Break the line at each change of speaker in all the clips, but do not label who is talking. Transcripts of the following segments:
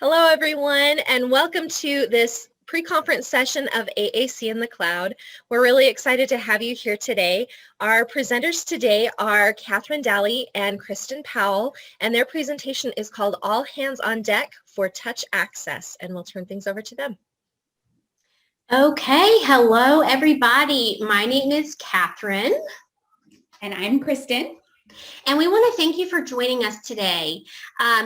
Hello, everyone, and welcome to this pre-conference session of AAC in the Cloud. We're really excited to have you here today. Our presenters today are Katherine and Kristen Powell, and their presentation is called All Hands on Deck for Touch Access, and we'll turn things over to them.
Okay, hello everybody. My name is Katherine.
And I'm Kristen.
And we want to thank you for joining us today.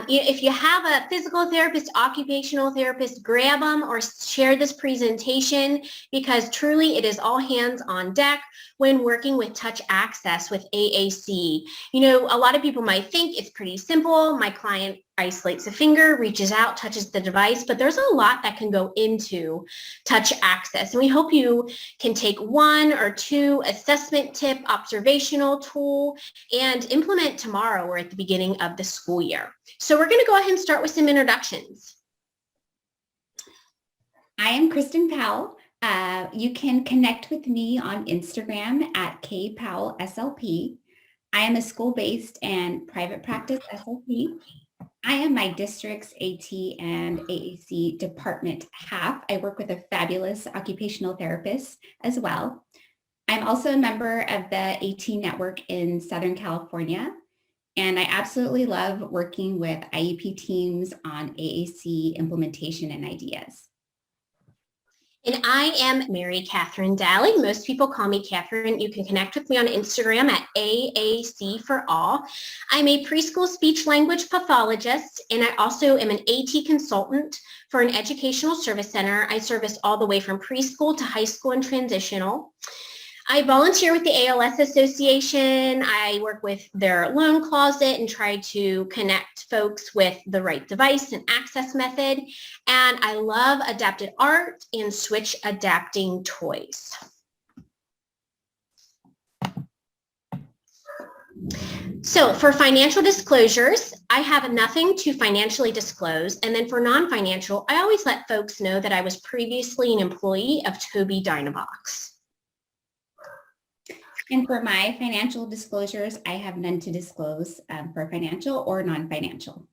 If you have a physical therapist, occupational therapist, grab them or share this presentation because truly it is all hands on deck when working with touch access with AAC. You know, a lot of people might think it's pretty simple. My client isolates a finger, reaches out, touches the device, but there's a lot that can go into touch access. And we hope you can take one or two assessment tip, observational tool, and implement tomorrow or at the beginning of the school year. So we're going to go ahead and start with some introductions.
I am Kristen Powell. You can connect with me on Instagram at kpowellslp. I am a school-based and private practice SLP. I am my district's AT and AAC department half. I work with a fabulous occupational therapist as well. I'm also a member of the AT network in Southern California, and I absolutely love working with IEP teams on AAC implementation and ideas.
And I am Mary Katherine Daly. Most people call me Katherine. You can connect with me on Instagram at AAC for All. I'm a preschool speech language pathologist, and I also am an AT consultant for an educational service center. I service all the way from preschool to high school and transitional. I volunteer with the ALS Association. I work with their loan closet and try to connect folks with the right device and access method. And I love adapted art and switch adapting toys. So for financial disclosures, I have nothing to financially disclose. And then for non-financial, I always let folks know that I was previously an employee of Tobii Dynavox.
And for my financial disclosures, I have none to disclose for financial or non-financial.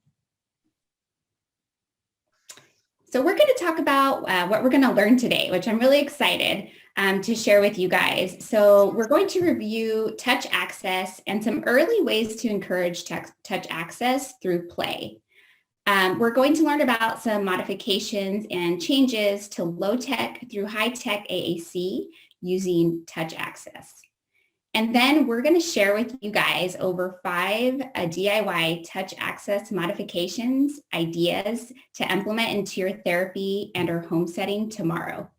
So we're going to talk about what we're going to learn today, which I'm really excited to share with you guys. So we're going to review touch access and some early ways to encourage touch access through play. We're going to learn about some modifications and changes to low-tech through high-tech AAC using touch access. And then we're going to share with you guys over 5 DIY touch access modifications, ideas to implement into your therapy and or home setting tomorrow.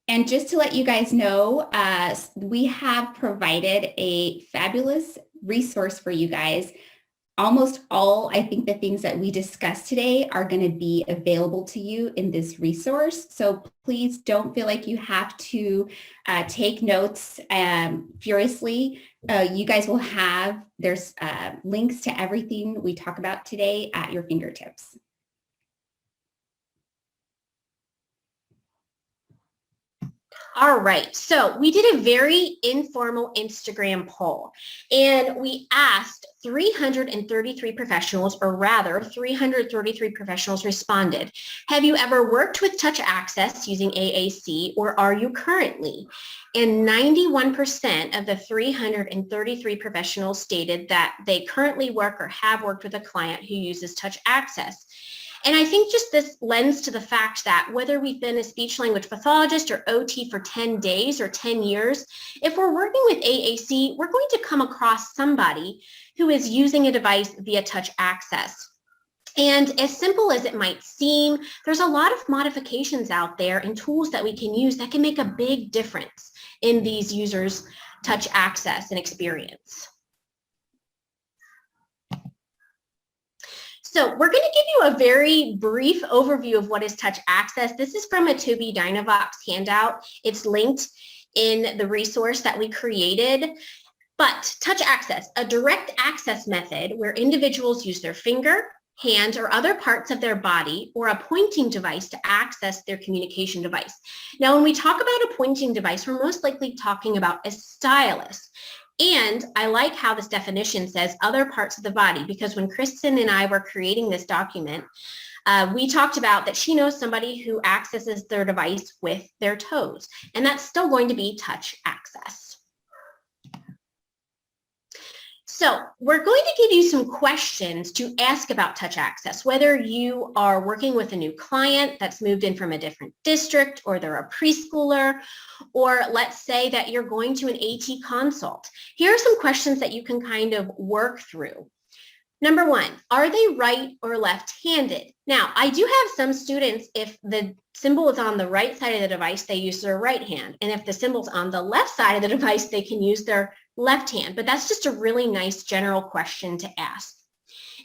And just to let you guys know, we have provided a fabulous resource for you guys. Almost all, I think, the things that we discussed today are going to be available to you in this resource. So please don't feel like you have to take notes furiously. You guys will have, there's links to everything we talk about today at your fingertips.
All right, so we did a very informal Instagram poll, and we asked 333 professionals, or rather 333 professionals responded. Have you ever worked with touch access using AAC, or are you currently? And 91% of the 333 professionals stated that they currently work or have worked with a client who uses touch access. And I think just this lends to the fact that whether we've been a speech language pathologist or OT for 10 days or 10 years, if we're working with AAC, we're going to come across somebody who is using a device via touch access. And as simple as it might seem, there's a lot of modifications out there and tools that we can use that can make a big difference in these users' touch access and experience. So we're going to give you a very brief overview of what is touch access. This is from a Tobii Dynavox handout. It's linked in the resource that we created. But touch access, a direct access method where individuals use their finger, hand, or other parts of their body or a pointing device to access their communication device. Now, when we talk about a pointing device, we're most likely talking about a stylus. And I like how this definition says other parts of the body, because when Kristen and I were creating this document, we talked about that she knows somebody who accesses their device with their toes, and that's still going to be touch access. So we're going to give you some questions to ask about touch access, whether you are working with a new client that's moved in from a different district, or they're a preschooler, or let's say that you're going to an AT consult. Here are some questions that you can kind of work through. Number one, are they right or left-handed? Now, I do have some students, if the symbol is on the right side of the device, they use their right hand. And if the symbol's on the left side of the device, they can use their left hand. But that's just a really nice general question to ask.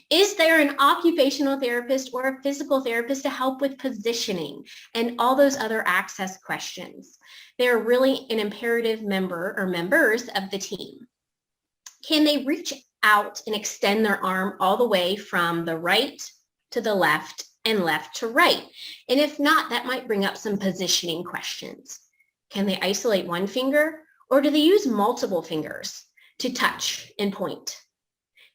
Is there an occupational therapist or a physical therapist to help with positioning and all those other access questions? They're really an imperative member or members of the team. Can they reach out and extend their arm all the way from the right to the left and left to right? And if not, that might bring up some positioning questions. Can they isolate one finger, or do they use multiple fingers to touch and point?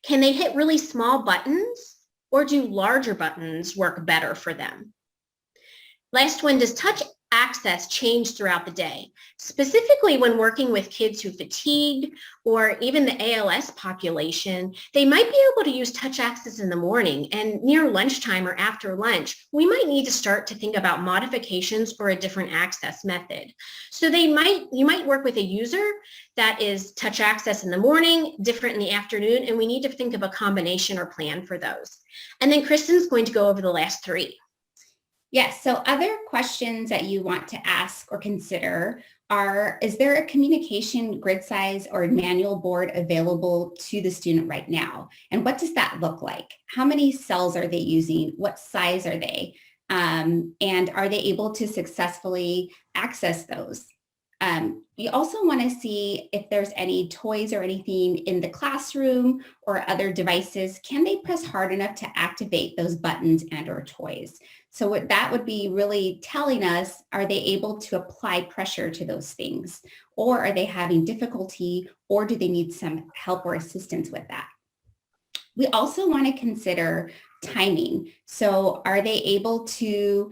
Can they hit really small buttons, or do larger buttons work better for them? Last one, does touch access change throughout the day? Specifically when working with kids who fatigued, or even the ALS population, they might be able to use touch access in the morning, and near lunchtime or after lunch, we might need to start to think about modifications or a different access method. So you might work with a user that is touch access in the morning, different in the afternoon, and we need to think of a combination or plan for those. And then Kristen's going to go over the last three.
Yes, so other questions that you want to ask or consider are, is there a communication grid size or manual board available to the student right now? And what does that look like? How many cells are they using? What size are they? And are they able to successfully access those? You also want to see if there's any toys or anything in the classroom or other devices. Can they press hard enough to activate those buttons and or toys? So what that would be really telling us, are they able to apply pressure to those things? Or are they having difficulty, or do they need some help or assistance with that? We also want to consider timing. So are they able to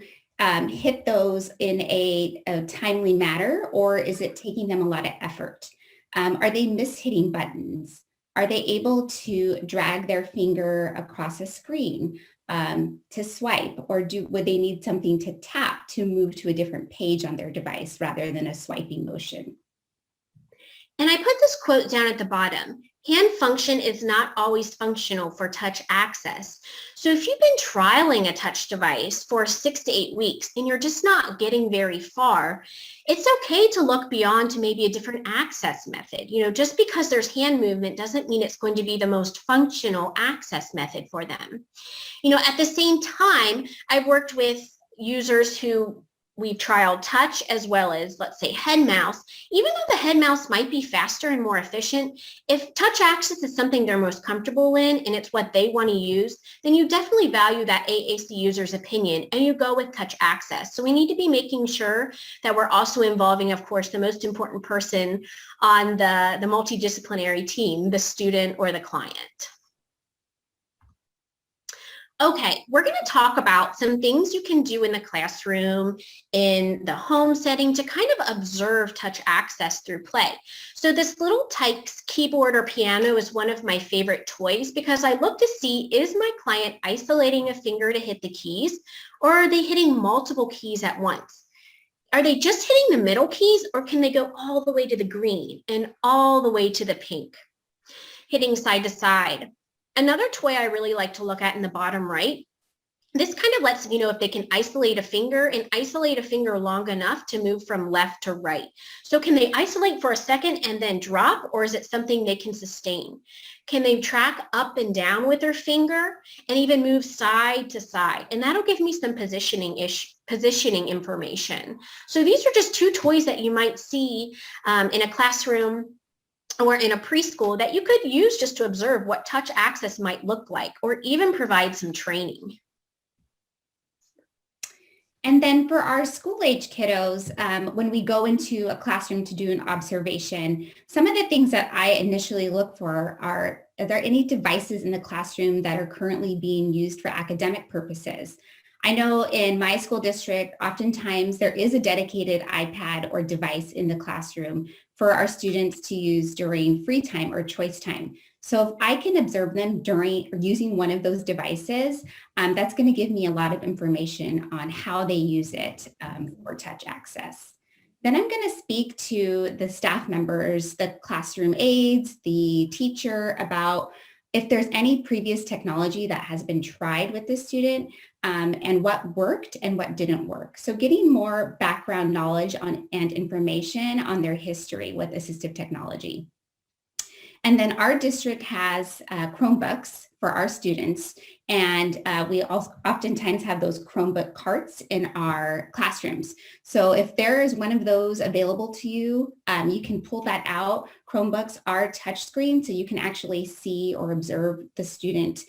hit those in a timely manner, or is it taking them a lot of effort? Are they mishitting buttons? Are they able to drag their finger across a screen to swipe, or would they need something to tap to move to a different page on their device rather than a swiping motion?
And I put this quote down at the bottom. Hand function is not always functional for touch access. So if you've been trialing a touch device for 6 to 8 weeks and you're just not getting very far, it's okay to look beyond to maybe a different access method. You know, just because there's hand movement doesn't mean it's going to be the most functional access method for them. You know, at the same time, I've worked with users who we've trialed touch as well as, let's say, head mouse. Even though the head mouse might be faster and more efficient, if touch access is something they're most comfortable in and it's what they want to use, then you definitely value that AAC user's opinion and you go with touch access. So we need to be making sure that we're also involving, of course, the most important person on the multidisciplinary team, the student or the client. Okay, we're going to talk about some things you can do in the classroom, in the home setting to kind of observe touch access through play. So this little Tykes keyboard or piano is one of my favorite toys because I look to see, is my client isolating a finger to hit the keys, or are they hitting multiple keys at once? Are they just hitting the middle keys, or can they go all the way to the green and all the way to the pink? Hitting side to side. Another toy I really like to look at in the bottom right, this kind of lets you know if they can isolate a finger and isolate a finger long enough to move from left to right. So can they isolate for a second and then drop, or is it something they can sustain? Can they track up and down with their finger and even move side to side? And that'll give me some positioning information. So these are just two toys that you might see in a classroom or in a preschool that you could use just to observe what touch access might look like, or even provide some training.
And then for our school age kiddos, when we go into a classroom to do an observation, some of the things that I initially look for are there any devices in the classroom that are currently being used for academic purposes? I know in my school district, oftentimes there is a dedicated iPad or device in the classroom for our students to use during free time or choice time. So if I can observe them during or using one of those devices, that's going to give me a lot of information on how they use it for touch access. Then I'm going to speak to the staff members, the classroom aides, the teacher about if there's any previous technology that has been tried with the student and what worked and what didn't work. So getting more background knowledge on and information on their history with assistive technology. And then our district has Chromebooks for our students, and we also oftentimes have those Chromebook carts in our classrooms. So if there is one of those available to you, you can pull that out. Chromebooks are touchscreen, so you can actually see or observe the student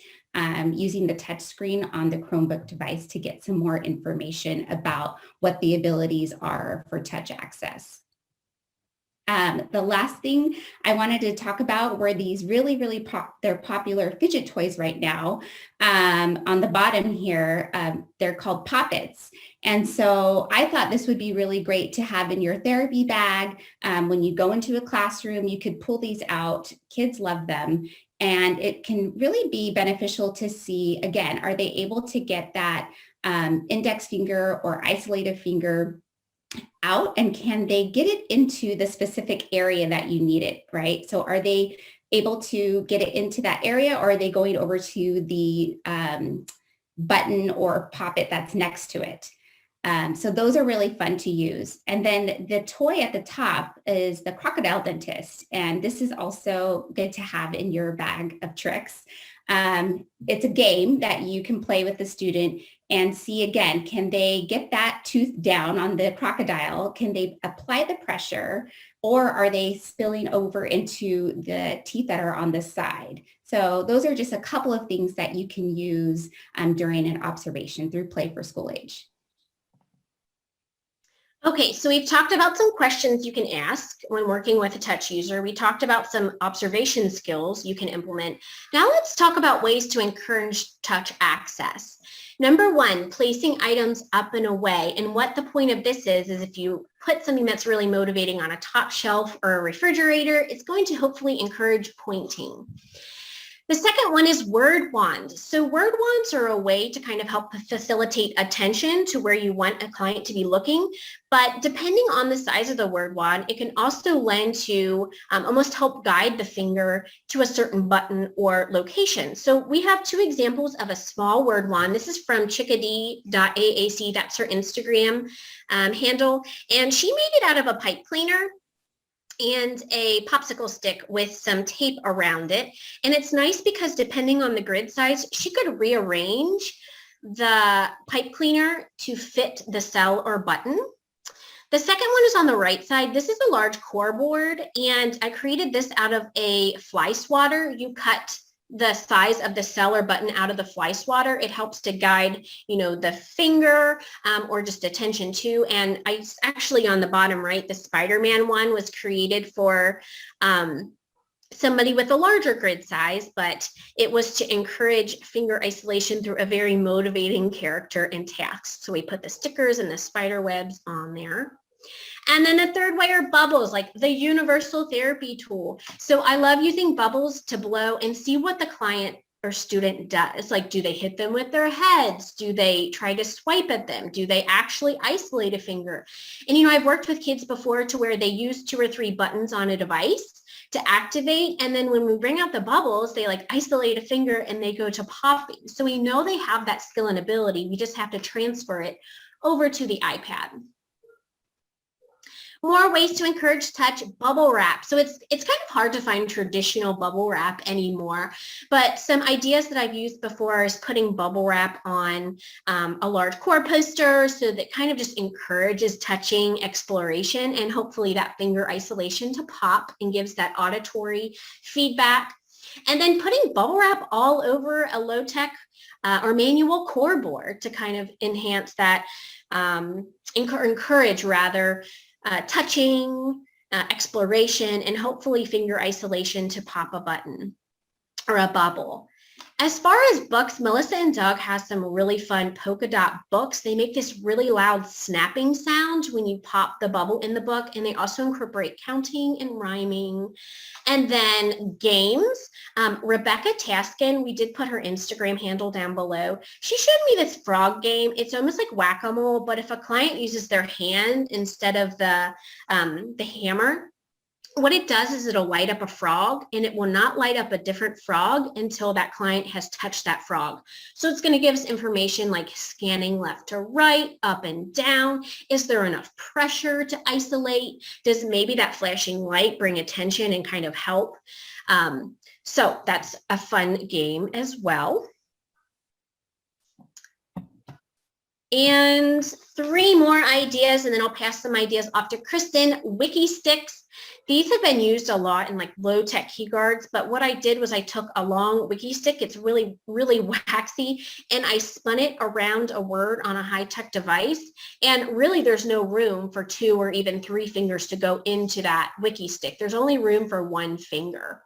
using the touchscreen on the Chromebook device to get some more information about what the abilities are for touch access. The last thing I wanted to talk about were these really they're popular fidget toys right now. On the bottom here, they're called Poppets. And so I thought this would be really great to have in your therapy bag. When you go into a classroom, you could pull these out. Kids love them. And it can really be beneficial to see, again, are they able to get that index finger or isolated finger out, and can they get it into the specific area that you need it, right? So are they able to get it into that area, or are they going over to the button or poppet that's next to it? So those are really fun to use. And then the toy at the top is the crocodile dentist. And this is also good to have in your bag of tricks. It's a game that you can play with the student and see, again, can they get that tooth down on the crocodile? Can they apply the pressure, or are they spilling over into the teeth that are on the side? So those are just a couple of things that you can use during an observation through Play for School Age.
Okay, so we've talked about some questions you can ask when working with a touch user. We talked about some observation skills you can implement. Now let's talk about ways to encourage touch access. Number one, placing items up and away. And what the point of this is if you put something that's really motivating on a top shelf or a refrigerator, it's going to hopefully encourage pointing. The second one is word wands. So word wands are a way to kind of help facilitate attention to where you want a client to be looking. But depending on the size of the word wand, it can also lend to almost help guide the finger to a certain button or location. So we have two examples of a small word wand. This is from chickadee.aac. That's her Instagram handle. And she made it out of a pipe cleaner and a popsicle stick with some tape around it. And it's nice because depending on the grid size, she could rearrange the pipe cleaner to fit the cell or button. The second one is on the right side. This is a large core board, and I created this out of a fly swatter. You cut the size of the cell or button out of the fly swatter. It helps to guide, the finger or just attention to. And I actually on the bottom right, the Spider-Man one was created for somebody with a larger grid size, but it was to encourage finger isolation through a very motivating character and task. So we put the stickers and the spider webs on there. And then the third way are bubbles, like the universal therapy tool. So I love using bubbles to blow and see what the client or student does. Like, do they hit them with their heads? Do they try to swipe at them? Do they actually isolate a finger? And, I've worked with kids before to where they use 2 or 3 buttons on a device to activate. And then when we bring out the bubbles, they isolate a finger and they go to popping. So we know they have that skill and ability. We just have to transfer it over to the iPad. More ways to encourage touch, bubble wrap. So it's kind of hard to find traditional bubble wrap anymore, but some ideas that I've used before is putting bubble wrap on a large core poster, so that kind of just encourages touching exploration and hopefully that finger isolation to pop and gives that auditory feedback. And then putting bubble wrap all over a low-tech or manual core board to kind of enhance that encourage rather touching, exploration, and hopefully finger isolation to pop a button or a bubble. As far as books, Melissa and Doug has some really fun polka dot books. They make this really loud snapping sound when you pop the bubble in the book, and they also incorporate counting and rhyming. And then games. Rebecca Taskin, we did put her Instagram handle down below. She showed me this frog game. It's almost like whack-a-mole, but if a client uses their hand instead of the hammer, what it does is it'll light up a frog, and it will not light up a different frog until that client has touched that frog. So it's going to give us information like scanning left to right, up and down. Is there enough pressure to isolate? Does maybe that flashing light bring attention and kind of help? So that's a fun game as well. And 3 more ideas, and then I'll pass some ideas off to Kristen. Wiki sticks. These have been used a lot in like low-tech keyguards, but what I did was I took a long wiki stick, it's really, really waxy, and I spun it around a word on a high-tech device, and really there's no room for 2 or even 3 fingers to go into that wiki stick. There's only room for 1 finger.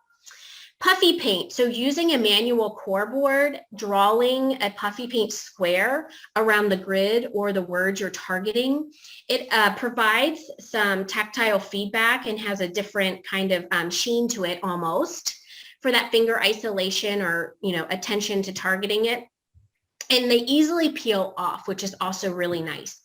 Puffy paint, so using a manual core board, drawing a puffy paint square around the grid or the words you're targeting. It provides some tactile feedback and has a different kind of sheen to it almost for that finger isolation or, attention to targeting it. And they easily peel off, which is also really nice.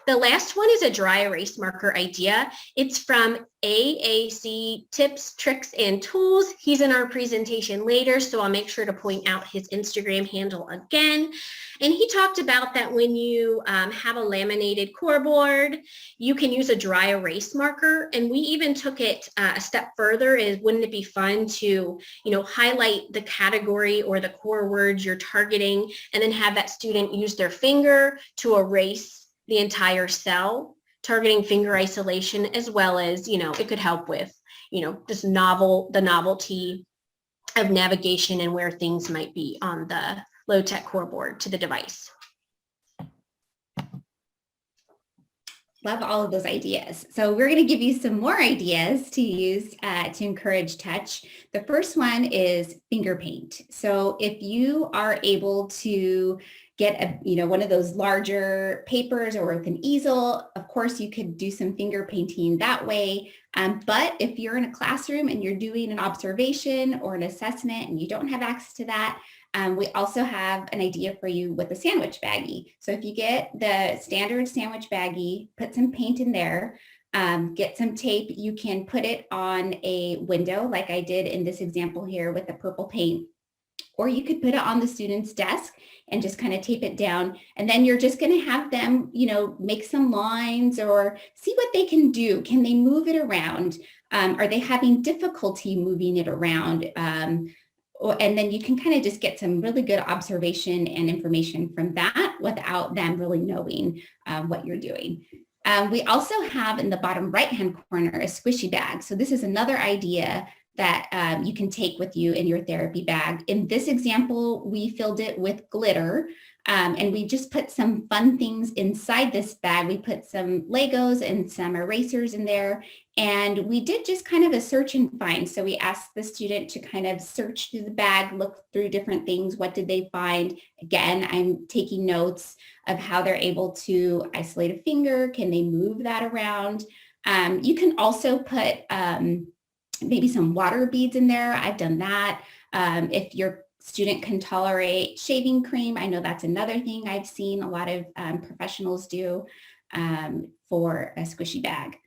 The last one is a dry erase marker idea. It's from AAC Tips, Tricks, and Tools. He's in our presentation later, so I'll make sure to point out his Instagram handle again. And he talked about that when you have a laminated core board, you can use a dry erase marker. And we even took it a step further. Wouldn't it be fun to, highlight the category or the core words you're targeting, and then have that student use their finger to erase the entire cell, targeting finger isolation, as well as, it could help with, the novelty of navigation and where things might be on the low-tech core board to the device.
Love all of those ideas. So we're going to give you some more ideas to use to encourage touch. The first one is finger paint. So if you are able to get one of those larger papers or with an easel, of course you could do some finger painting that way. But if you're in a classroom and you're doing an observation or an assessment and you don't have access to that, we also have an idea for you with a sandwich baggie. So if you get the standard sandwich baggie, put some paint in there, get some tape, you can put it on a window like I did in this example here with the purple paint, or you could put it on the student's desk and just kind of tape it down. And then you're just going to have them, make some lines or see what they can do. Can they move it around? Are they having difficulty moving it around? And then you can kind of just get some really good observation and information from that without them really knowing what you're doing. We also have in the bottom right-hand corner a squishy bag. So this is another idea that you can take with you in your therapy bag. In this example, we filled it with glitter, and we just put some fun things inside this bag. We put some Legos and some erasers in there, and we did just kind of a search and find. So we asked the student to kind of search through the bag, look through different things. What did they find? Again, I'm taking notes of how they're able to isolate a finger. Can they move that around? You can also put maybe some water beads in there. I've done that. If your student can tolerate shaving cream, I know that's another thing I've seen a lot of professionals do for a squishy bag.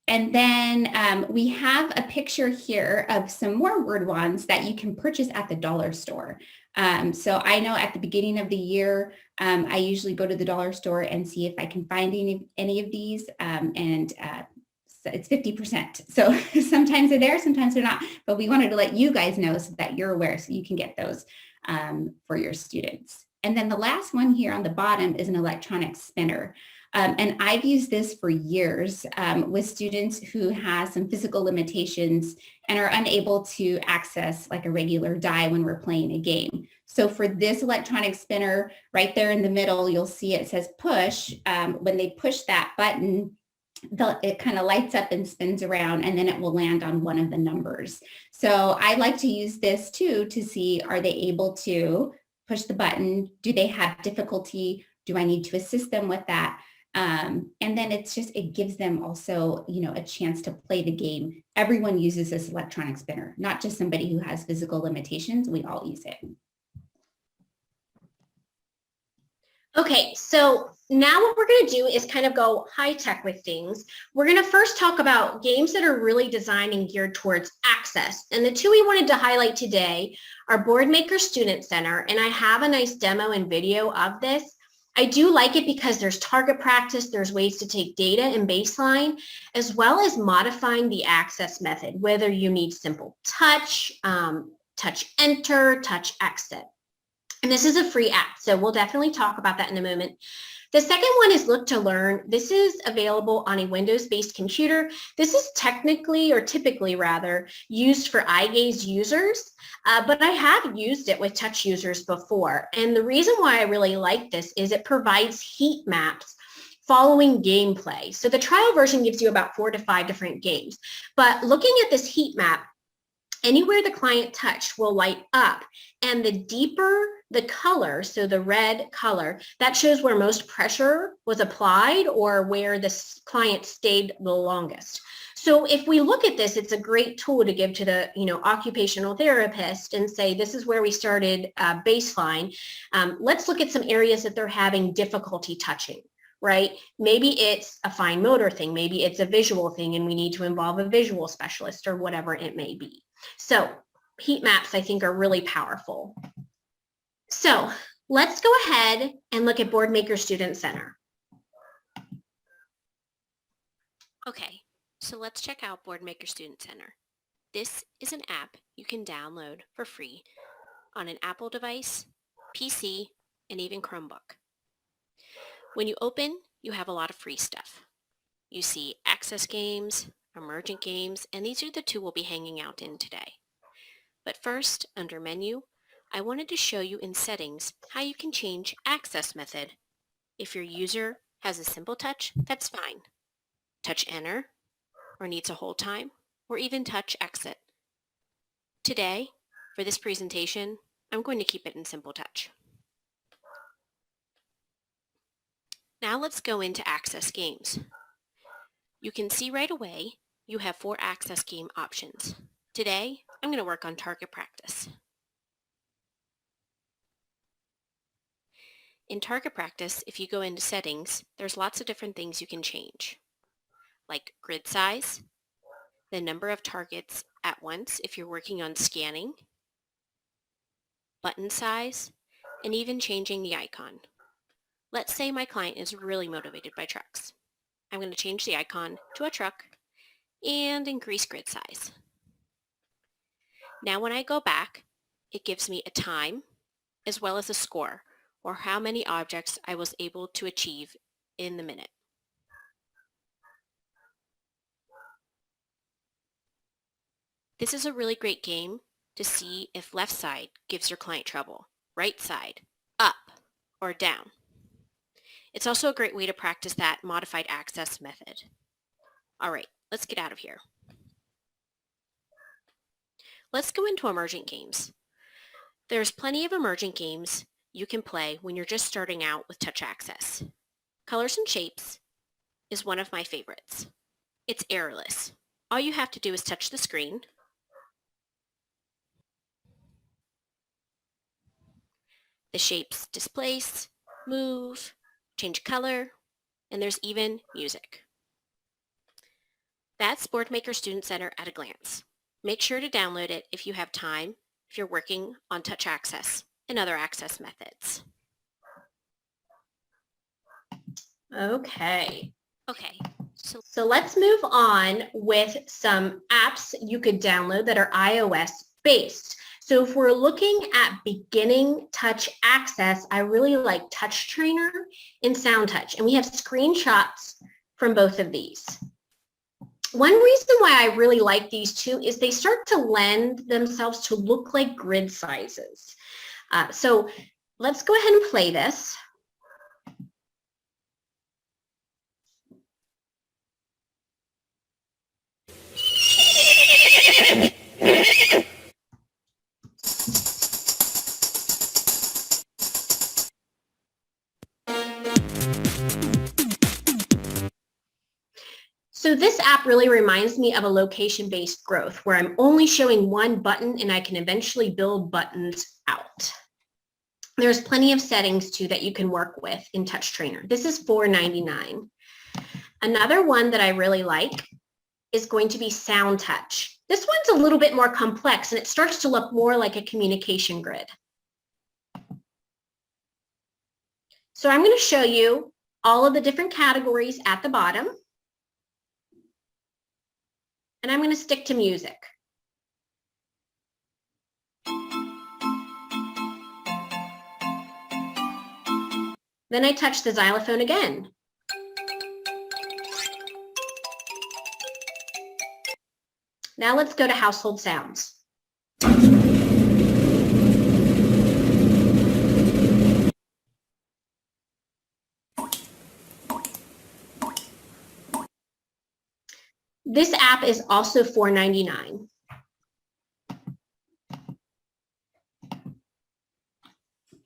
And then we have a picture here of some more word wands that you can purchase at the dollar store. So I know at the beginning of the year, I usually go to the dollar store and see if I can find any of these, it's 50%. So sometimes they're there, sometimes they're not, but we wanted to let you guys know so that you're aware so you can get those for your students. And then the last one here on the bottom is an electronic spinner. And I've used this for years with students who have some physical limitations and are unable to access like a regular die when we're playing a game. So for this electronic spinner, right there in the middle, you'll see it says push. When they push that button, it kind of lights up and spins around, and then it will land on one of the numbers. So I like to use this too to see, are they able to push the button? Do they have difficulty? Do I need to assist them with that? And then it gives them also, a chance to play the game. Everyone uses this electronic spinner, not just somebody who has physical limitations. We all use it.
Okay, so now what we're going to do is kind of go high tech with things. We're going to first talk about games that are really designed and geared towards access. And the two we wanted to highlight today are Boardmaker Student Center, and I have a nice demo and video of this. I do like it because there's target practice, there's ways to take data and baseline, as well as modifying the access method, whether you need simple touch, touch enter, touch exit. And this is a free app, so we'll definitely talk about that in a moment. The second one is Look to Learn. This is available on a Windows-based computer. This is technically, or typically rather, used for eye gaze users, but I have used it with touch users before. And the reason why I really like this is it provides heat maps following gameplay. So the trial version gives you about 4 to 5 different games. But looking at this heat map, anywhere the client touched will light up, and the deeper the color, so the red color, that shows where most pressure was applied or where the client stayed the longest. So if we look at this, it's a great tool to give to the occupational therapist and say, this is where we started baseline. Let's look at some areas that they're having difficulty touching. Right? Maybe it's a fine motor thing, maybe it's a visual thing, and we need to involve a visual specialist or whatever it may be. So heat maps, I think, are really powerful. So let's go ahead and look at Boardmaker Student Center.
Okay, so let's check out Boardmaker Student Center. This is an app you can download for free on an Apple device, PC, and even Chromebook. When you open, you have a lot of free stuff. You see access games, emergent games, and these are the two we'll be hanging out in today. But first, under Menu, I wanted to show you in Settings how you can change access method. If your user has a simple touch, that's fine. Touch Enter, or needs a hold time, or even touch Exit. Today, for this presentation, I'm going to keep it in simple touch. Now let's go into access games. You can see right away you have 4 access game options. Today, I'm going to work on target practice. In target practice, if you go into settings, there's lots of different things you can change, like grid size, the number of targets at once if you're working on scanning, button size, and even changing the icon. Let's say my client is really motivated by trucks. I'm going to change the icon to a truck and increase grid size. Now when I go back, it gives me a time as well as a score, or how many objects I was able to achieve in the minute. This is a really great game to see if left side gives your client trouble, right side, up, or down. It's also a great way to practice that modified access method. All right, let's get out of here. Let's go into emergent games. There's plenty of emergent games you can play when you're just starting out with touch access. Colors and Shapes is one of my favorites. It's errorless. All you have to do is touch the screen, the shapes displace, move, change color, and there's even music. That's Boardmaker Student Center at a glance. Make sure to download it if you have time, if you're working on touch access and other access methods.
Okay.
So
let's move on with some apps you could download that are iOS based. So if we're looking at beginning touch access, I really like Touch Trainer and Sound Touch, and we have screenshots from both of these. One reason why I really like these two is they start to lend themselves to look like grid sizes. So let's go ahead and play this. So this app really reminds me of a location-based growth where I'm only showing one button and I can eventually build buttons out. There's plenty of settings too that you can work with in Touch Trainer. This is $4.99. Another one that I really like is going to be Sound Touch. This one's a little bit more complex and it starts to look more like a communication grid. So I'm going to show you all of the different categories at the bottom. And I'm going to stick to music. Then I touch the xylophone again. Now let's go to household sounds. This app is also $4.99.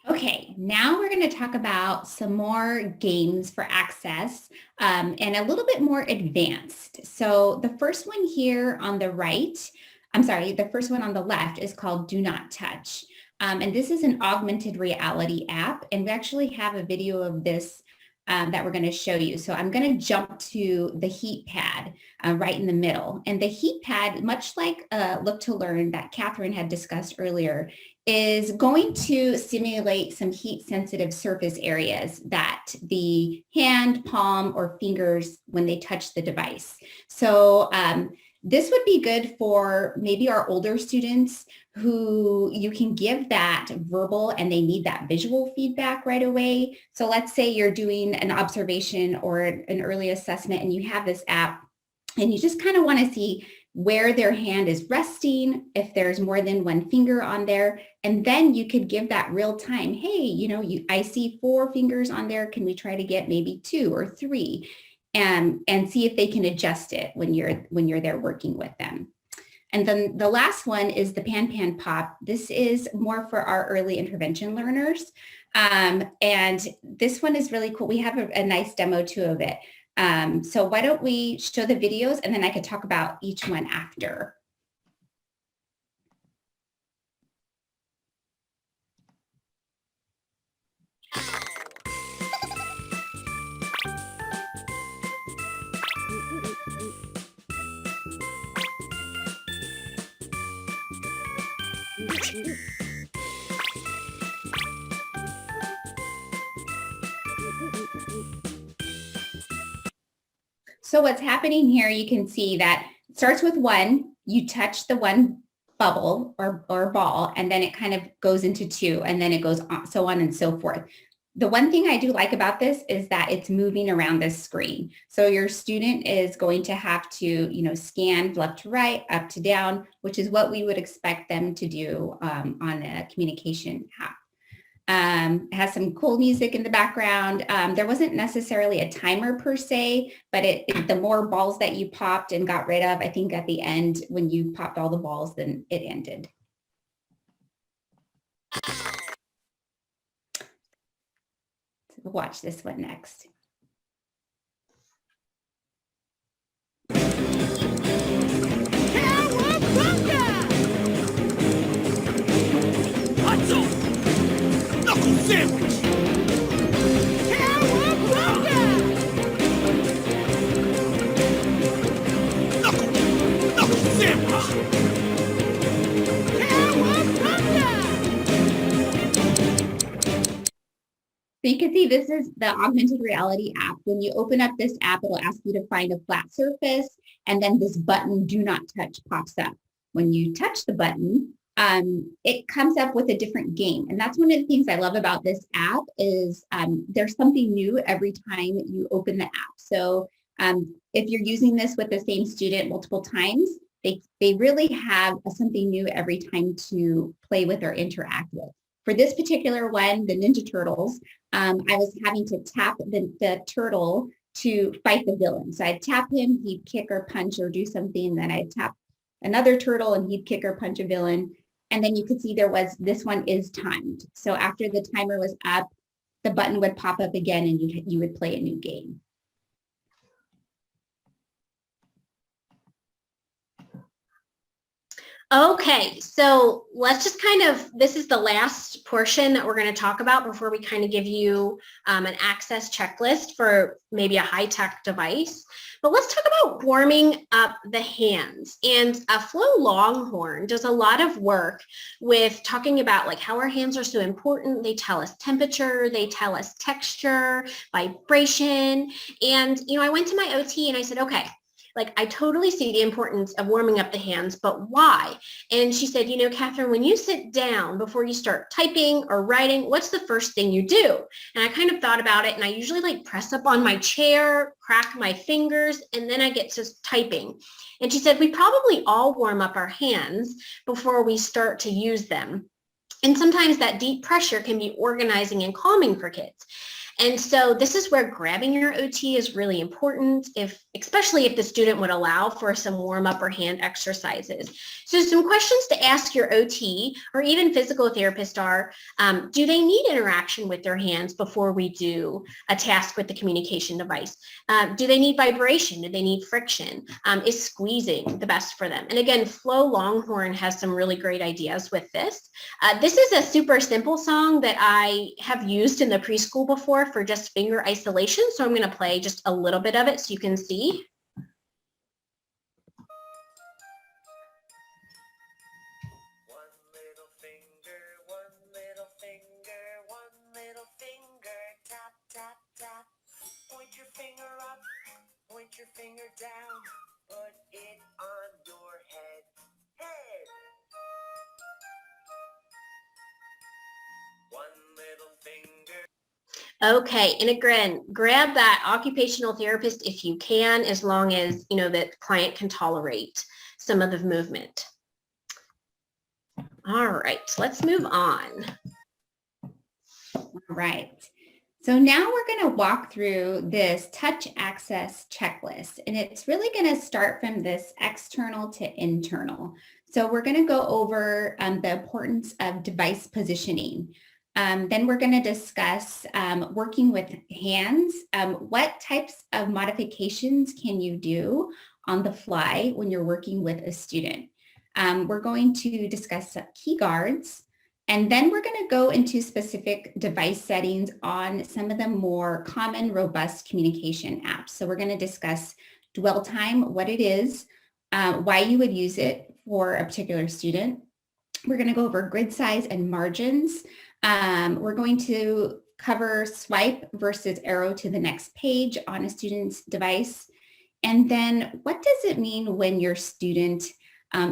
Okay, now we're going to talk about some more games for access and a little bit more advanced. So the first one here on the right, the first one on the left is called Do Not Touch. And this is an augmented reality app. And we actually have a video of this that we're going to show you. So I'm going to jump to the heat pad right in the middle. And the heat pad, much like Look to Learn that Katherine had discussed earlier, is going to simulate some heat sensitive surface areas that the hand, palm, or fingers when they touch the device. So this would be good for maybe our older students who you can give that verbal and they need that visual feedback right away. So let's say you're doing an observation or an early assessment and you have this app and you just kind of want to see where their hand is resting, if there's more than one finger on there, and then you could give that real time, hey, I see 4 fingers on there. Can we try to get maybe 2 or 3? And see if they can adjust it when you're there working with them. And then the last one is the Pan Pan Pop. This is more for our early intervention learners. And this one is really cool. We have a nice demo too of it. So why don't we show the videos and then I could talk about each one after. So what's happening here, you can see that it starts with 1, you touch the 1 bubble or ball, and then it kind of goes into 2, and then it goes on, so on and so forth. The one thing I do like about this is that it's moving around this screen. So your student is going to have to, scan left to right, up to down, which is what we would expect them to do on a communication app. It has some cool music in the background. There wasn't necessarily a timer per se, but the more balls that you popped and got rid of, I think at the end, when you popped all the balls, then it ended. Watch this one next.
Knuckle sandwich! Knuckle sandwich!
So you can see this is the augmented reality app. When you open up this app, it'll ask you to find a flat surface, and then this button, Do Not Touch, pops up. When you touch the button, it comes up with a different game. And that's one of the things I love about this app is there's something new every time you open the app. So if you're using this with the same student multiple times, they really have something new every time to play with or interact with. For this particular one, the Ninja Turtles, I was having to tap the turtle to fight the villain. So I'd tap him, he'd kick or punch or do something. Then I'd tap another turtle and he'd kick or punch a villain. And then you could see this one is timed. So after the timer was up, the button would pop up again and you would play a new game.
Okay, so let's just this is the last portion that we're going to talk about before we kind of give you an access checklist for maybe a high-tech device. But let's talk about warming up the hands. And Flo Longhorn does a lot of work with talking about like how our hands are so important. They tell us temperature, they tell us texture, vibration. And, I went to my OT and I said, okay, like I totally see the importance of warming up the hands, but why? And she said, Katherine, when you sit down before you start typing or writing, what's the first thing you do? And I kind of thought about it and I usually like press up on my chair, crack my fingers, and then I get to typing. And she said, we probably all warm up our hands before we start to use them. And sometimes that deep pressure can be organizing and calming for kids. And so this is where grabbing your OT is really important, especially if the student would allow for some warm up or hand exercises. So some questions to ask your OT or even physical therapist are, do they need interaction with their hands before we do a task with the communication device? Do they need vibration? Do they need friction? Is squeezing the best for them? And again, Flo Longhorn has some really great ideas with this. This is a super simple song that I have used in the preschool before for just finger isolation. So I'm going to play just a little bit of it so you can see.
One little finger, tap, tap, tap. Point your finger up, point your finger down. Put it on your head. One little finger.
Okay, and again, grab that occupational therapist if you can, as long as, the client can tolerate some of the movement. All right, let's move on.
All right. So now we're going to walk through this touch access checklist, and it's really going to start from this external to internal. So we're going to go over the importance of device positioning. Then we're going to discuss working with hands. What types of modifications can you do on the fly when you're working with a student? We're going to discuss key guards, and then we're going to go into specific device settings on some of the more common, robust communication apps. So we're going to discuss dwell time, what it is, why you would use it for a particular student. We're going to go over grid size and margins. We're going to cover swipe versus arrow to the next page on a student's device. And then what does it mean when your student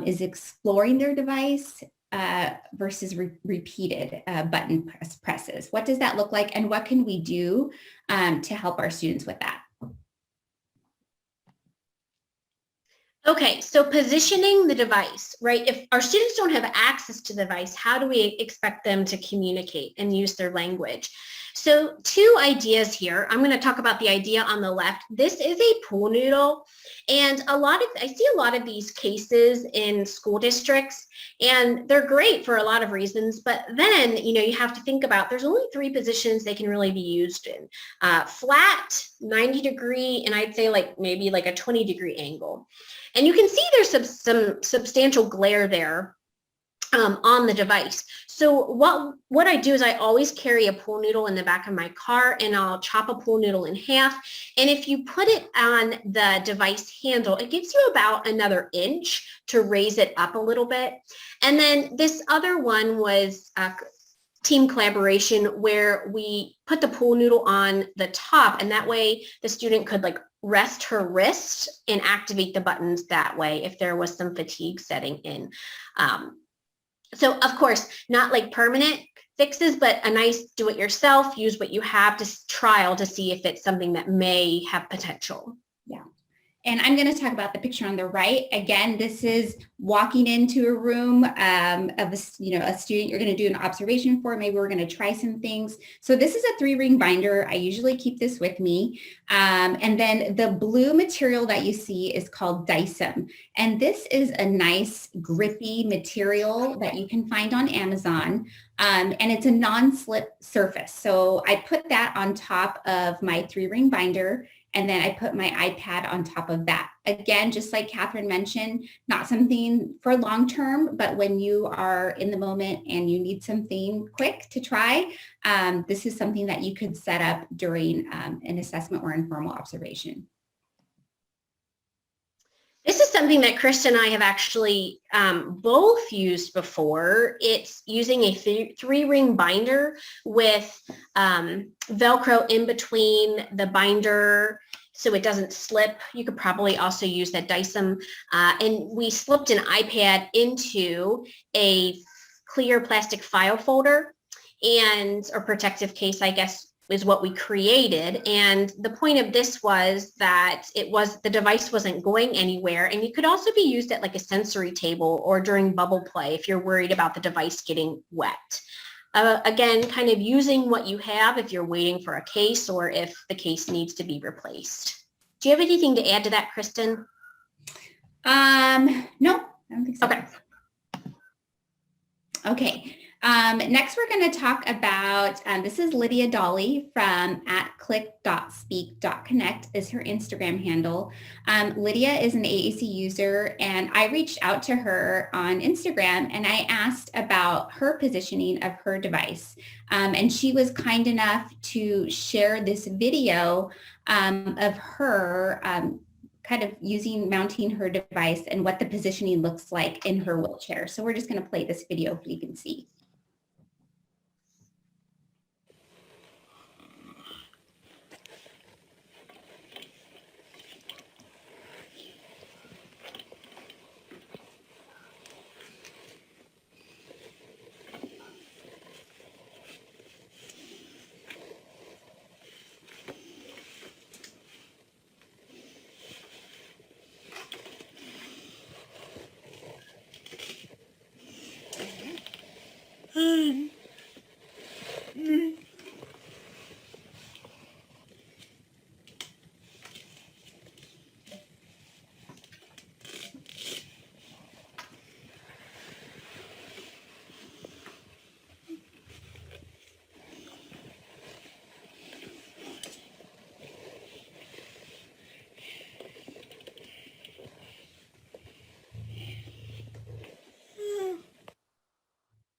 is exploring their device versus repeated button presses? What does that look like, and what can we do to help our students with that?
Okay, so positioning the device, right? If our students don't have access to the device, how do we expect them to communicate and use their language? So 2 ideas here. I'm going to talk about the idea on the left. This is a pool noodle, and I see a lot of these cases in school districts, and they're great for a lot of reasons, but then, you have to think about there's only 3 positions they can really be used in. Flat, 90 degree, and I'd say maybe a 20 degree angle. And you can see there's some substantial glare there on the device. So what I do is I always carry a pool noodle in the back of my car, and I'll chop a pool noodle in half. And if you put it on the device handle, it gives you about another inch to raise it up a little bit. And then this other one was team collaboration, where we put the pool noodle on the top, and that way the student could rest her wrist and activate the buttons that way if there was some fatigue setting in. So of course, not permanent fixes, but a nice do-it-yourself, use what you have to trial to see if it's something that may have potential.
Yeah. And I'm going to talk about the picture on the right. Again, this is walking into a room of a student you're going to do an observation for. Maybe we're going to try some things. So this is a 3-ring binder. I usually keep this with me. And then the blue material that you see is called Dicem. And this is a nice grippy material that you can find on Amazon. And it's a non-slip surface. So I put that on top of my 3-ring binder. And then I put my iPad on top of that. Again, just like Katherine mentioned, not something for long term, but when you are in the moment and you need something quick to try, this is something that you could set up during an assessment or informal observation.
This is something that Kristen and I have actually both used before. It's using a 3-ring binder with Velcro in between the binder so it doesn't slip. You could probably also use that Dicem. And we slipped an iPad into a clear plastic file folder or protective case, I guess, is what we created. And the point of this was that the device wasn't going anywhere, and it could also be used at like a sensory table or during bubble play if you're worried about the device getting wet. Again, kind of using what you have if you're waiting for a case or if the case needs to be replaced. Do you have anything to add to that, Kristen?
No, I don't think so.
Okay.
Okay. Next, we're going to talk about, this is Lydia Dolly from @click.speak.connect is her Instagram handle. Lydia is an AAC user, and I reached out to her on Instagram and I asked about her positioning of her device. And she was kind enough to share this video of her kind of mounting her device and what the positioning looks like in her wheelchair. So we're just going to play this video so you can see.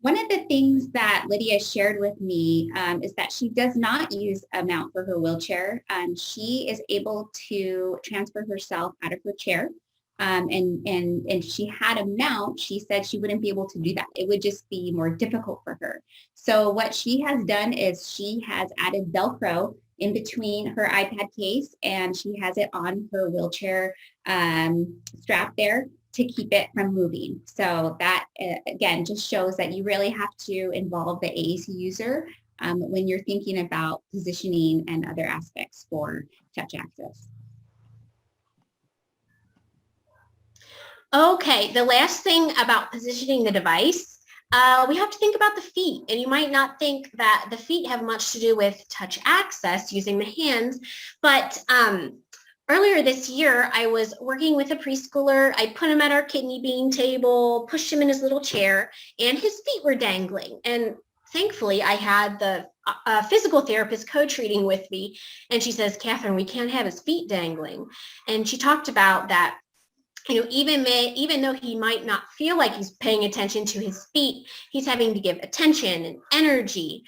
One of the things that Lydia shared with me is that she does not use a mount for her wheelchair. She is able to transfer herself out of her chair. And she had a mount. She said she wouldn't be able to do that. It would just be more difficult for her. So what she has done is she has added Velcro in between her iPad case, and she has it on her wheelchair strap there to keep it from moving. So that, again, just shows that you really have to involve the AAC user when you're thinking about positioning and other aspects for touch access.
Okay, the last thing about positioning the device, we have to think about the feet. And you might not think that the feet have much to do with touch access using the hands, but earlier this year, I was working with a preschooler. I put him at our kidney bean table, pushed him in his little chair, and his feet were dangling. And thankfully, I had the physical therapist co-treating with me, and she says, "Katherine, we can't have his feet dangling." And she talked about that, you know, even though he might not feel like he's paying attention to his feet, he's having to give attention and energy,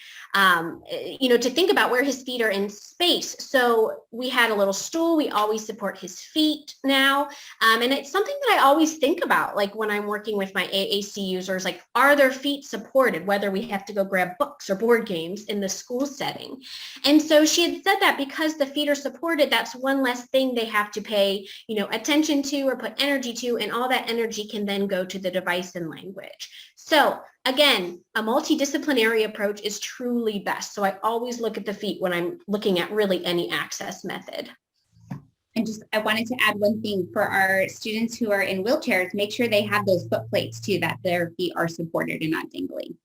you know, to think about where his feet are in space. So we had a little stool. We always support his feet now. And it's something that I always think about, like when I'm working with my AAC users, like, are their feet supported, whether we have to go grab books or board games in the school setting? And so she had said that because the feet are supported, that's one less thing they have to pay, you know, attention to or put energy to, and all that energy can then go to the device and language. So again, a multidisciplinary approach is truly best. So I always look at the feet when I'm looking at really any access method.
And just, I wanted to add one thing for our students who are in wheelchairs, make sure they have those foot plates too, that their feet are supported and not dangling.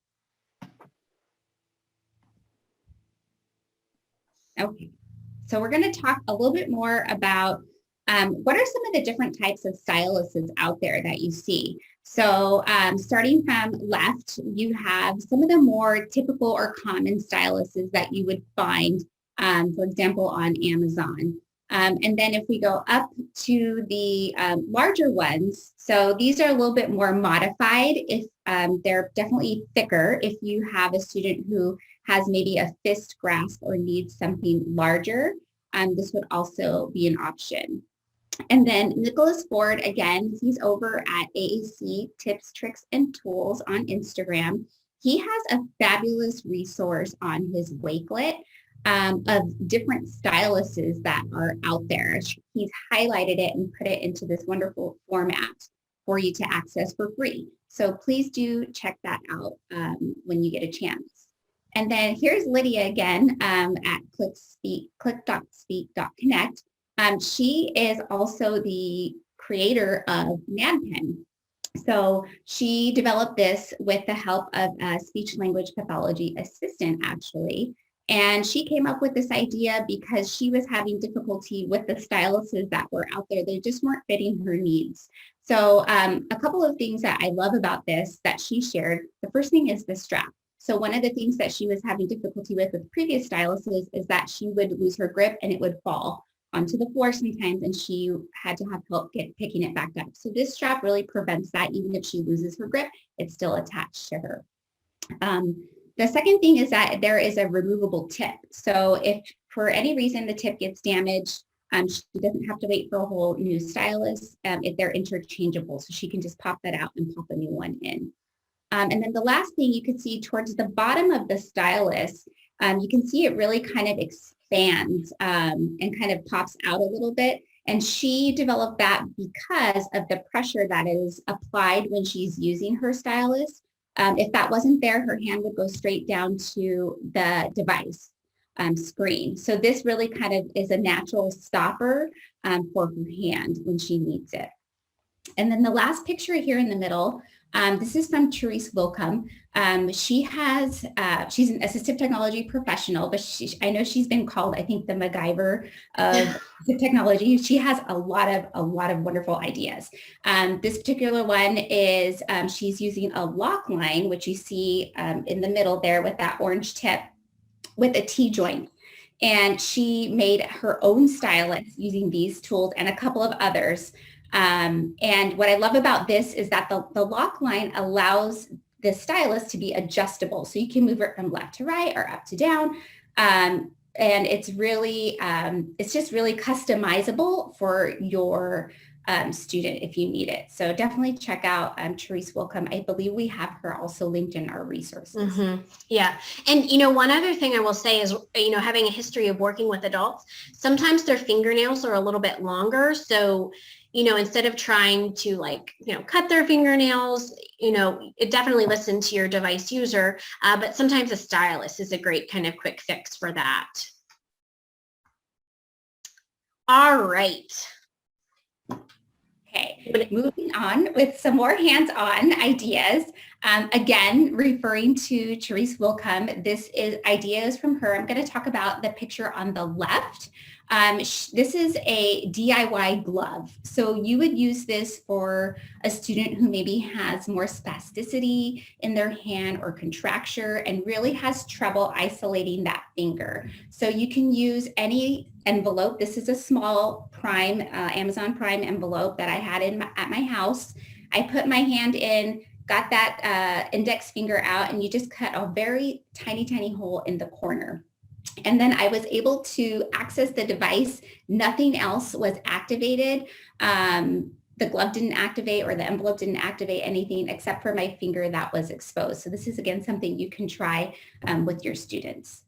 Okay, so we're going to talk a little bit more about what are some of the different types of styluses out there that you see. So starting from left, you have some of the more typical or common styluses that you would find, for example, on Amazon. And then if we go up to the larger ones, so these are a little bit more modified. If they're definitely thicker, if you have a student who has maybe a fist grasp or needs something larger, this would also be an option. And then Nicholas Ford, again, he's over at AAC Tips, Tricks, and Tools on Instagram. He has a fabulous resource on his Wakelet of different styluses that are out there. He's highlighted it and put it into this wonderful format for you to access for free. So please do check that out when you get a chance. And then here's Lydia again at click.speak.connect. She is also the creator of NADPen. So she developed this with the help of a speech language pathology assistant, actually. And she came up with this idea because she was having difficulty with the styluses that were out there. They just weren't fitting her needs. So a couple of things that I love about this that she shared. The first thing is the strap. So one of the things that she was having difficulty with previous styluses is that she would lose her grip and it would fall onto the floor sometimes, and she had to have help picking it back up. So this strap really prevents that. Even if she loses her grip, it's still attached to her. The second thing is that there is a removable tip. So if for any reason the tip gets damaged, she doesn't have to wait for a whole new stylus if they're interchangeable. So she can just pop that out and pop a new one in. And then the last thing you can see towards the bottom of the stylus, you can see it really kind of expands and kind of pops out a little bit. And she developed that because of the pressure that is applied when she's using her stylus. If that wasn't there, her hand would go straight down to the device screen. So this really kind of is a natural stopper for her hand when she needs it. And then the last picture here in the middle, this is from Therese Wilcom. She's an assistive technology professional, but I know she's been called, I think, the MacGyver of technology. She has a lot of wonderful ideas. This particular one is she's using a lock line, which you see in the middle there with that orange tip with a T-joint. And she made her own stylus using these tools and a couple of others. And what I love about this is that the lock line allows the stylus to be adjustable. So you can move it from left to right or up to down. And it's really, it's just really customizable for your student if you need it. So definitely check out Therese Wilcom. I believe we have her also linked in our resources.
Mm-hmm. Yeah. And, one other thing I will say is, having a history of working with adults, sometimes their fingernails are a little bit longer. So, instead of trying to cut their fingernails, definitely listen to your device user. But sometimes a stylus is a great kind of quick fix for that. All right.
Okay, moving on with some more hands-on ideas. Again, referring to Therese Wilcom, this is ideas from her. I'm going to talk about the picture on the left. This is a DIY glove. So you would use this for a student who maybe has more spasticity in their hand or contracture and really has trouble isolating that finger. So you can use any envelope. This is a small Prime, Amazon Prime envelope that I had at my house. I put my hand in, got that index finger out, and you just cut a very tiny, tiny hole in the corner. And then I was able to access the device. Nothing else was activated. The glove didn't activate or the envelope didn't activate anything except for my finger that was exposed. So this is, again, something you can try with your students.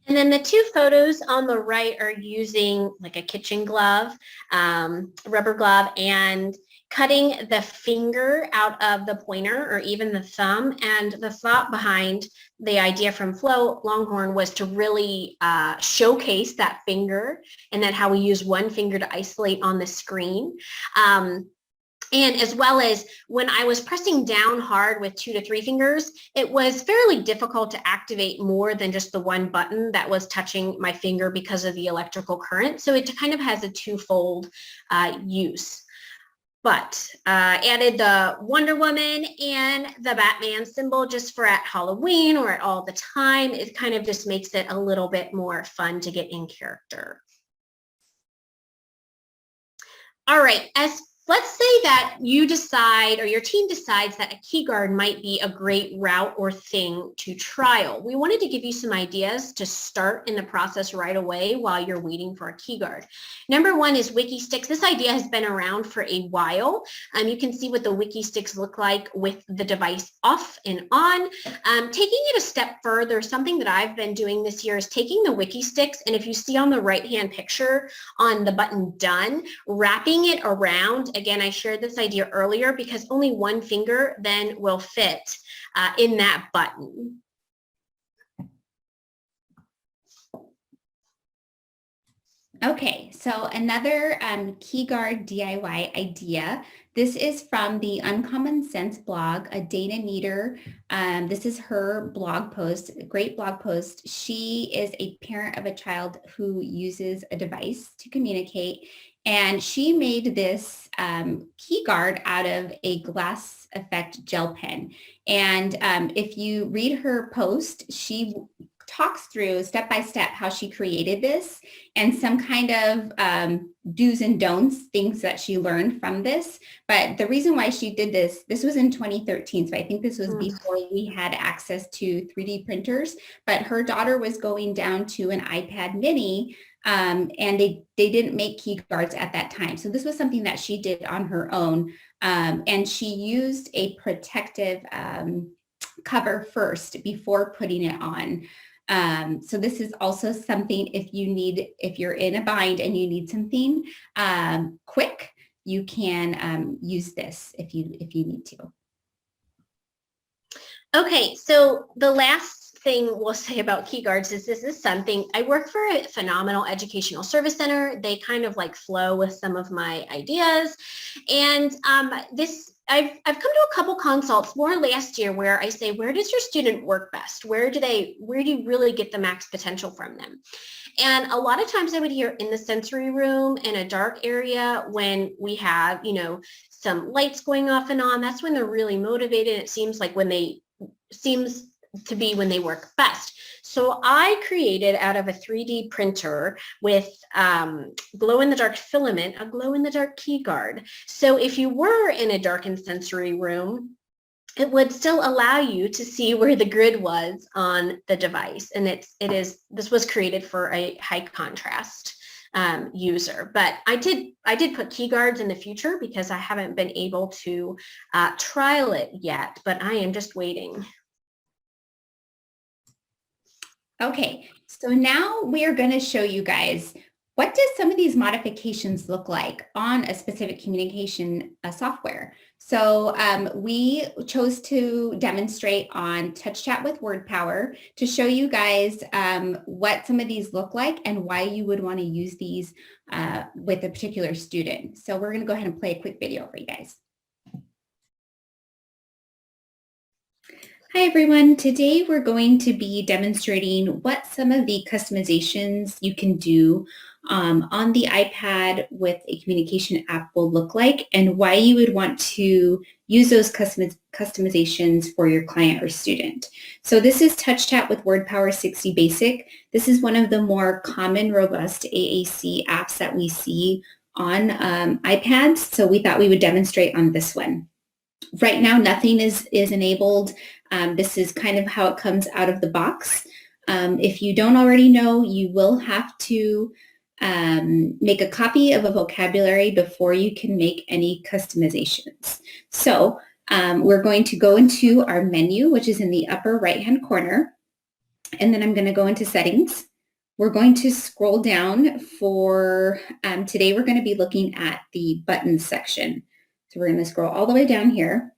And then the two photos on the right are using like a kitchen glove, rubber glove, and cutting the finger out of the pointer or even the thumb. And the thought behind the idea from Flo Longhorn was to really showcase that finger and that how we use one finger to isolate on the screen. And as well as when I was pressing down hard with 2 to 3 fingers, it was fairly difficult to activate more than just the one button that was touching my finger because of the electrical current. So it kind of has a twofold use. But added the Wonder Woman and the Batman symbol just for at Halloween or at all the time. It kind of just makes it a little bit more fun to get in character. All right, let's say that you decide or your team decides that a keyguard might be a great route or thing to trial. We wanted to give you some ideas to start in the process right away while you're waiting for a keyguard. Number one is wiki sticks. This idea has been around for a while. You can see what the wiki sticks look like with the device off and on. Taking it a step further, something that I've been doing this year is taking the wiki sticks, and if you see on the right-hand picture on the button done, wrapping it around. Again, I shared this idea earlier because only one finger then will fit in that button.
Okay, so another keyguard DIY idea. This is from the Uncommon Sense blog, a Dana Meter. This is her blog post, a great blog post. She is a parent of a child who uses a device to communicate, and she made this key guard out of a glass effect gel pen. And if you read her post, she talks through step by step how she created this and some kind of do's and don'ts, things that she learned from this. But the reason why she did this was in 2013. So I think this was before we had access to 3D printers, but her daughter was going down to an iPad mini and they didn't make key guards at that time. So this was something that she did on her own. And she used a protective cover first before putting it on. So this is also something if you're in a bind and you need something quick, you can use this if you need to.
Okay, so the last thing we'll say about key guards is this is something, I work for a phenomenal educational service center. They kind of like flow with some of my ideas. And I've come to a couple consults more last year where I say, where does your student work best? Where do you really get the max potential from them? And a lot of times I would hear in the sensory room in a dark area when we have, some lights going off and on, that's when they're really motivated. It seems like seems to be when they work best. So I created out of a 3D printer with glow-in-the-dark filament, a glow-in-the-dark key guard. So if you were in a darkened sensory room, it would still allow you to see where the grid was on the device. And this was created for a high contrast user. But I did put key guards in the future because I haven't been able to trial it yet, but I am just waiting.
Okay, so now we are going to show you guys what does some of these modifications look like on a specific communication software. So we chose to demonstrate on Touch Chat with Word Power to show you guys what some of these look like and why you would want to use these with a particular student. So we're going to go ahead and play a quick video for you guys. Hi everyone, today we're going to be demonstrating what some of the customizations you can do on the iPad with a communication app will look like and why you would want to use those customizations for your client or student. So this is Touch Chat with Word Power 60 Basic. This is one of the more common robust AAC apps that we see on iPads, so we thought we would demonstrate on this one. Right now, nothing is enabled. This is kind of how it comes out of the box. If you don't already know, you will have to make a copy of a vocabulary before you can make any customizations. So we're going to go into our menu, which is in the upper right-hand corner, and then I'm going to go into settings. We're going to scroll down for, today we're going to be looking at the buttons section. So we're going to scroll all the way down here.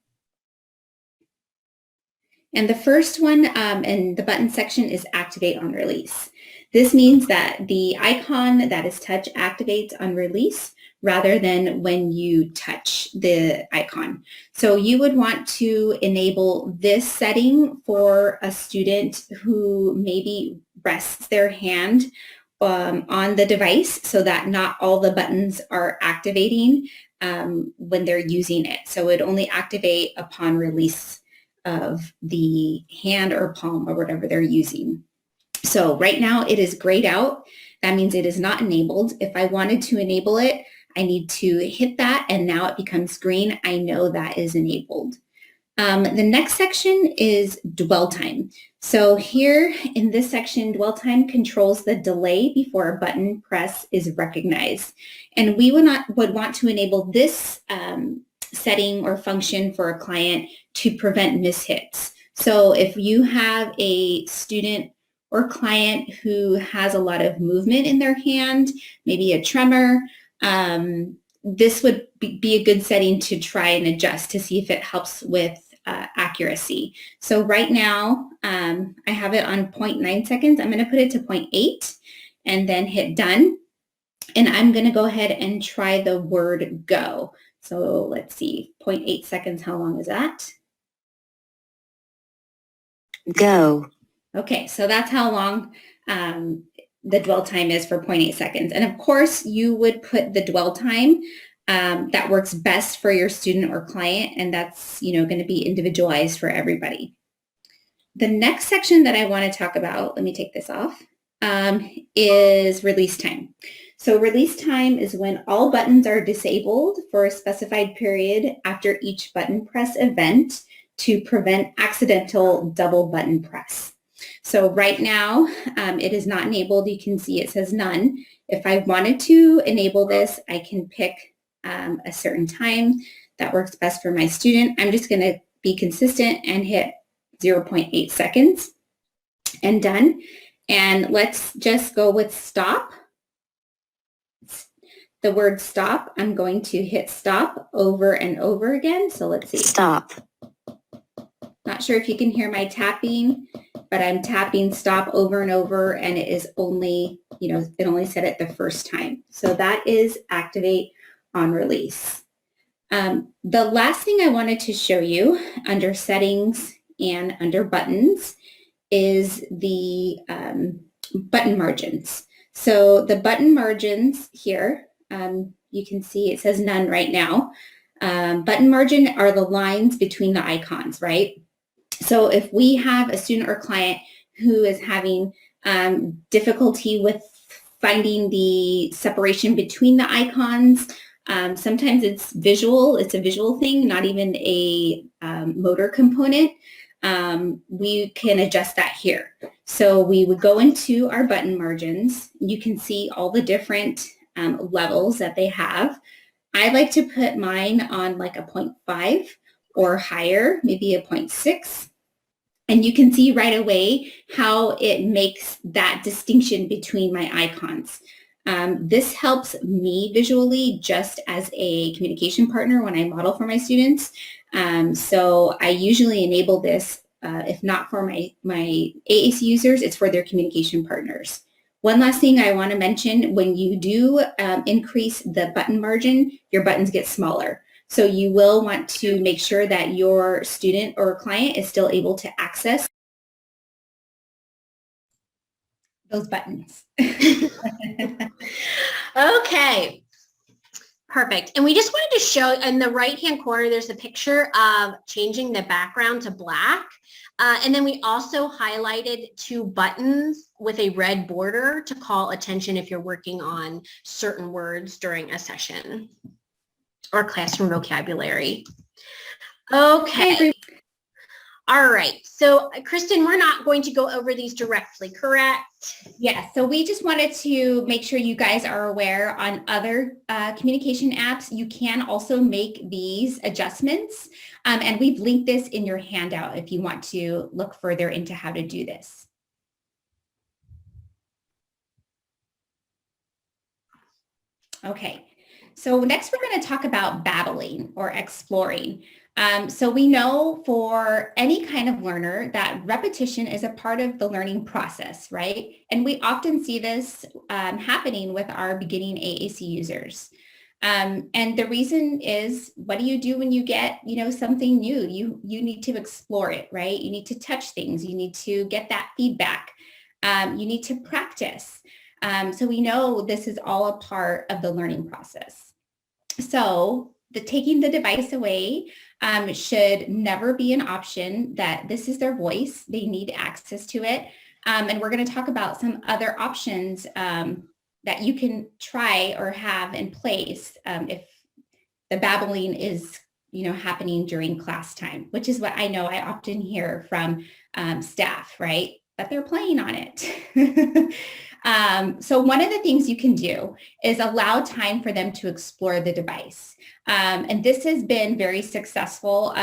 And the first one in the button section is activate on release. This means that the icon that is touch activates on release rather than when you touch the icon. So you would want to enable this setting for a student who maybe rests their hand on the device so that not all the buttons are activating when they're using it. So it would only activate upon release of the hand or palm or whatever they're using. So right now it is grayed out. That means it is not enabled. If I wanted to enable it, I need to hit that and now it becomes green. I know that is enabled. The next section is dwell time. So here in this section, dwell time controls the delay before a button press is recognized. And we would want to enable this setting or function for a client to prevent mishits. So if you have a student or client who has a lot of movement in their hand, maybe a tremor, this would be a good setting to try and adjust to see if it helps with accuracy. So right now, I have it on 0.9 seconds. I'm going to put it to 0.8 and then hit done. And I'm going to go ahead and try the word go. So let's see, 0.8 seconds, how long is that?
Go.
Okay, so that's how long the dwell time is for 0.8 seconds. And of course, you would put the dwell time that works best for your student or client, and that's going to be individualized for everybody. The next section that I want to talk about, let me take this off, is release time. So release time is when all buttons are disabled for a specified period after each button press event to prevent accidental double button press. So right now, it is not enabled. You can see it says none. If I wanted to enable this, I can pick a certain time that works best for my student. I'm just going to be consistent and hit 0.8 seconds and done. And let's just go with stop. The word stop, I'm going to hit stop over and over again. So let's see.
Stop.
Not sure if you can hear my tapping, but I'm tapping stop over and over, and it is only, it only said it the first time. So that is activate on release. The last thing I wanted to show you under settings and under buttons is the button margins. So the button margins here, you can see it says none right now. Button margin are the lines between the icons, right? So if we have a student or client who is having difficulty with finding the separation between the icons, sometimes it's visual, it's a visual thing, not even a motor component. We can adjust that here. So we would go into our button margins. You can see all the different levels that they have. I like to put mine on like a 0.5 or higher, maybe a 0.6. And you can see right away how it makes that distinction between my icons. This helps me visually just as a communication partner when I model for my students. So I usually enable this, if not for my AAC users, it's for their communication partners. One last thing I want to mention, when you do increase the button margin, your buttons get smaller. So you will want to make sure that your student or client is still able to access those buttons.
Okay, perfect. And we just wanted to show in the right-hand corner, there's a picture of changing the background to black. And then we also highlighted 2 buttons with a red border to call attention if you're working on certain words during a session or classroom vocabulary. Okay. All right. So Kristen, we're not going to go over these directly, correct?
Yes. So we just wanted to make sure you guys are aware on other communication apps, you can also make these adjustments. And we've linked this in your handout if you want to look further into how to do this. Okay. So next we're going to talk about babbling or exploring. So we know for any kind of learner that repetition is a part of the learning process, right? And we often see this happening with our beginning AAC users. And the reason is, what do you do when you get, something new? You need to explore it, right? You need to touch things. You need to get that feedback. You need to practice. So we know this is all a part of the learning process. So taking the device away should never be an option. That this is their voice. They need access to it. And we're going to talk about some other options that you can try or have in place if the babbling is, happening during class time, which is what I know I often hear from staff, right? That they're playing on it. So one of the things you can do is allow time for them to explore the device. And this has been very successful.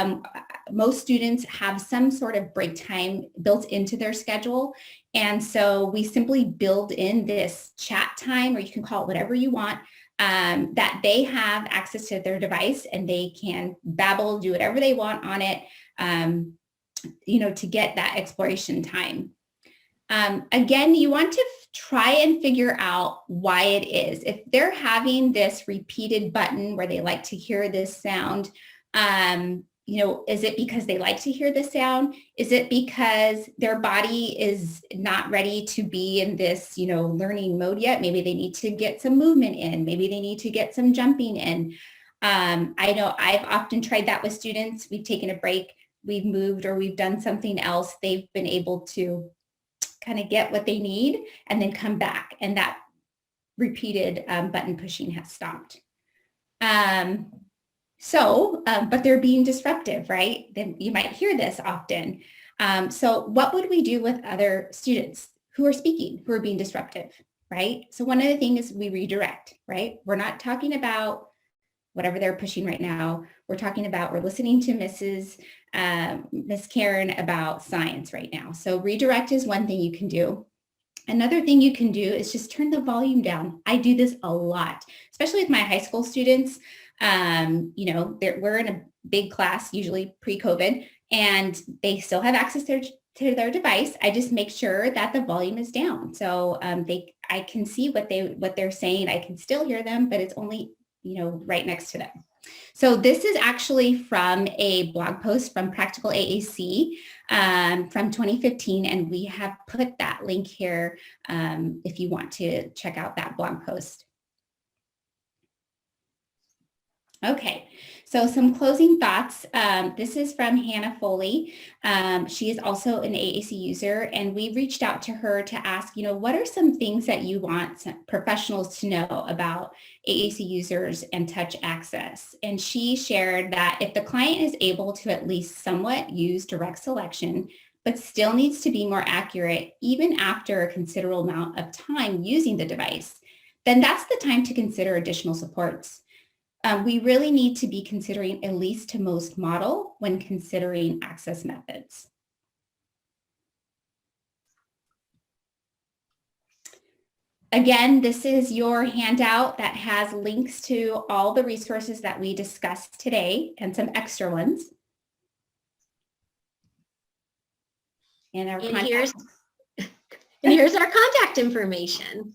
Most students have some sort of break time built into their schedule. And so we simply build in this chat time, or you can call it whatever you want, that they have access to their device and they can babble, do whatever they want on it, to get that exploration time. Again, you want to try and figure out why it is. If they're having this repeated button where they like to hear this sound, is it because they like to hear the sound? Is it because their body is not ready to be in this, learning mode yet? Maybe they need to get some movement in. Maybe they need to get some jumping in. I know I've often tried that with students. We've taken a break, we've moved, or we've done something else. They've been able to kind of get what they need and then come back, and that repeated button pushing has stopped. But they're being disruptive, right? Then you might hear this often. So what would we do with other students who are speaking, who are being disruptive, right? So one of the things is we redirect, right? We're not talking about whatever they're pushing right now. We're listening to Miss Karen about science right now. So redirect is one thing you can do. Another thing you can do is just turn the volume down. I do this a lot, especially with my high school students. We're in a big class, usually pre-COVID, and they still have access to their device. I just make sure that the volume is down. So I can see what they're saying. I can still hear them, but it's only right next to them. So this is actually from a blog post from Practical AAC from 2015, and we have put that link here if you want to check out that blog post. Okay, so some closing thoughts. This is from Hannah Foley. She is also an AAC user, and we reached out to her to ask, what are some things that you want professionals to know about AAC users and touch access? And she shared that if the client is able to at least somewhat use direct selection, but still needs to be more accurate even after a considerable amount of time using the device, then that's the time to consider additional supports. We really need to be considering a least to most model when considering access methods. Again, this is your handout that has links to all the resources that we discussed today and some extra ones. And
here's our contact information.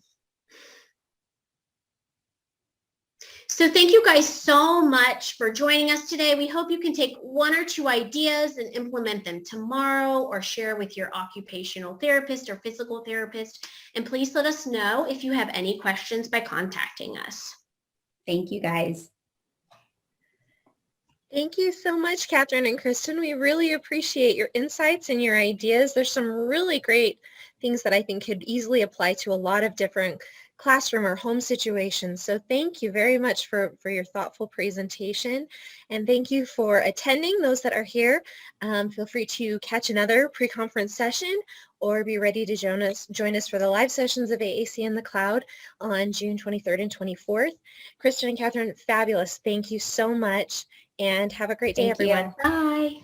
So thank you guys so much for joining us today. We hope you can take one or two ideas and implement them tomorrow, or share with your occupational therapist or physical therapist. And please let us know if you have any questions by contacting us.
Thank you, guys.
Thank you so much, Katherine and Kristen. We really appreciate your insights and your ideas. There's some really great things that I think could easily apply to a lot of different classroom or home situations. So thank you very much for your thoughtful presentation. And thank you for attending, those that are here. Feel free to catch another pre-conference session or be ready to join us for the live sessions of AAC in the Cloud on June 23rd and 24th. Kristen and Katherine, fabulous. Thank you so much and have a great day, everyone.
Bye.